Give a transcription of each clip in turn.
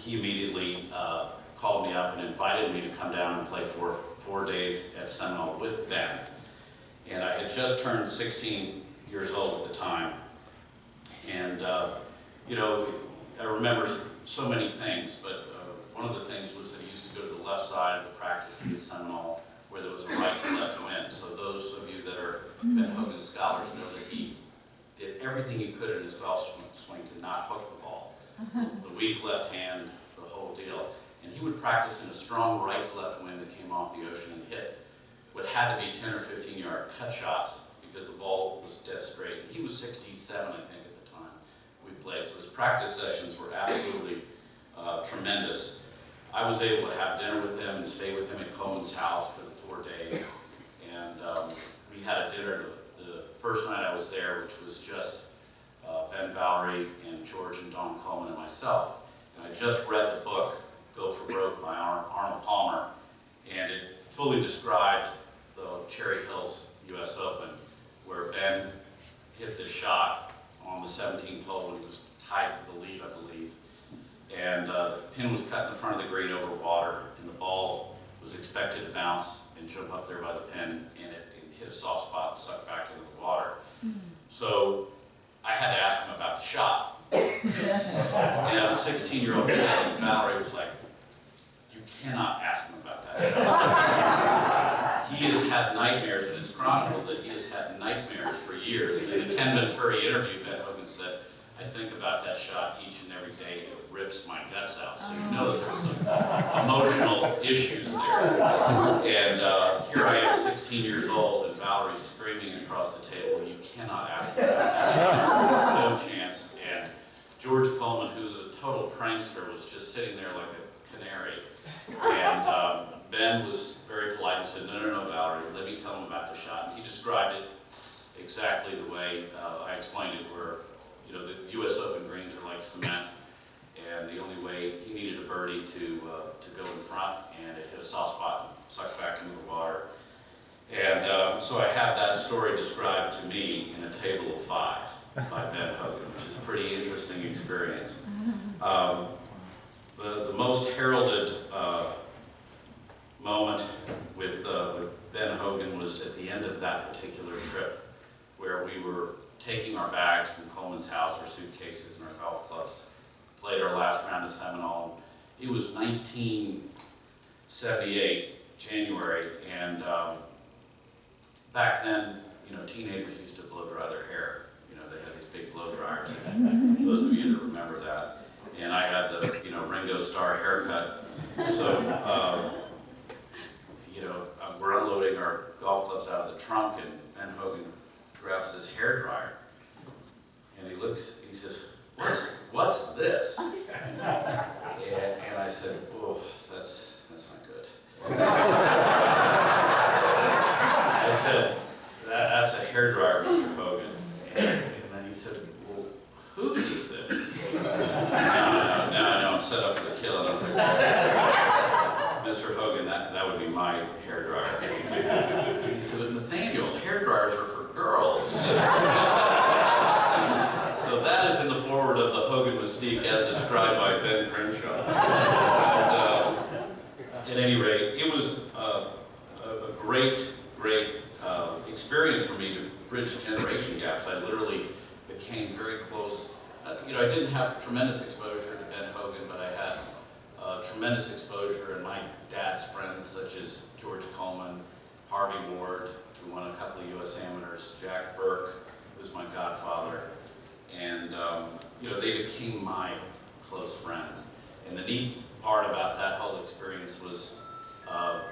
he immediately called me up and invited me to come down and play for 4 days at Seminole with Ben. And I had just turned 16 years old at the time. And, you know, I remember so many things, but one of the things was that he used to go to the left side of the practice tee at Seminole, where there was a right to left wind. So those of you that are Ben Hogan scholars know that he did everything he could in his golf swing to not hook the ball. The weak left hand, the whole deal. And he would practice in a strong right to left wind that came off the ocean and hit what had to be 10 or 15 yard cut shots because the ball was dead straight. He was 67, I think, at the time we played. So his practice sessions were absolutely tremendous. I was able to have dinner with him and stay with him at Coleman's house for the 4 days. And we had a dinner the first night I was there, which was just Ben Valerie and George and Don Coleman and myself. And I just read the book, Go for Broke by Arnold Palmer, and it fully described the Cherry Hills US Open, where Ben hit this shot on the 17th hole and was tied for the lead, I believe. And the pin was cut in the front of the green over water, and the ball was expected to bounce and jump up there by the pin, and it hit a soft spot and sucked back into the water. So I had to ask him about the shot. And I was a 16-year-old kid, and Valerie was like, "You cannot ask him about that shot." He has had nightmares, and it's chronicled that he has had nightmares for years. And in the Ken Venturi interview, Ben Hogan said, "I think about that shot each and every day. It rips my guts out." So you know that there was some emotional issues there. And here I am, 16 years old, and Valerie's screaming across the table, "You cannot ask me about that shot. No chance." And George Coleman, who was a total prankster, was just sitting there like a canary. And Ben was very polite and said, no, Valerie, let me tell him about the shot. And he described it exactly the way I explained it, where, you know, the US Open greens are like cement, and the only way he needed a birdie to go in front, and it hit a soft spot and sucked back into the water. And so I had that story described to me in a table of 5 by Ben Hogan, which is a pretty interesting experience. The most heralded moment with Ben Hogan was at the end of that particular trip, where we were taking our bags from Coleman's house, our suitcases and our golf clubs, played our last round of Seminole. It was 1978, January, and back then, you know, teenagers used to blow dry their hair. You know, they had these big blow dryers. Those of you that remember that. And I had the, you know, Ringo Starr haircut. So, you know, we're unloading our golf clubs out of the trunk, and Ben Hogan grabs this hair dryer, and he looks, he says, what's this? And I said, oh, that's not good. I said, that's a hair dryer, Mr. Hogan. And then he said, well, whose is this? Now I know I'm set up for the kill, and I was like, Mr. Hogan, that would be my hair dryer. He said, Nathaniel, hair dryers are for girls. So that is in the forward of the Hogan mystique as described by Ben Crenshaw. And, at any rate, it was a great experience for me to bridge generation gaps. I literally became very close. You know, I didn't have tremendous exposure to Ben Hogan, but I had tremendous exposure, and my dad's friends such as George Coleman, Harvey Ward, who won a couple of U.S. amateurs, Jack Burke, who was my godfather, and you know, they became my close friends. And the neat part about that whole experience was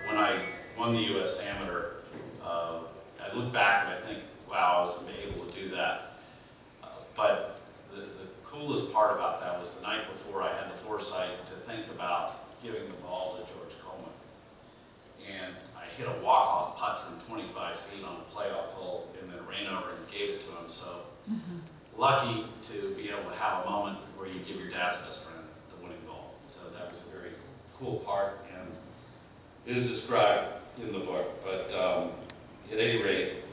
when I won the U.S. amateur, I look back and I think, wow, I was able to do that. But the coolest part about that was the night before I had the foresight to think about giving the ball to George Coleman. And I hit a walk-off putt from 25 feet on a playoff hole, and then ran over and gave it to him. So lucky to be able to have a moment where you give your dad's best friend the winning ball. So that was a very cool part, and it is described in the book. But at any rate,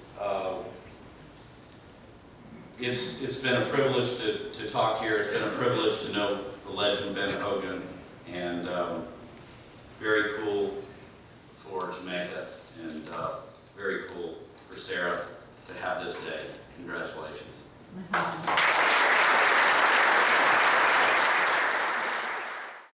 it's been a privilege to talk here. It's been a privilege to know the legend Ben Hogan. And very cool for Jamaica, and very cool for Sarah to have this day. Congratulations.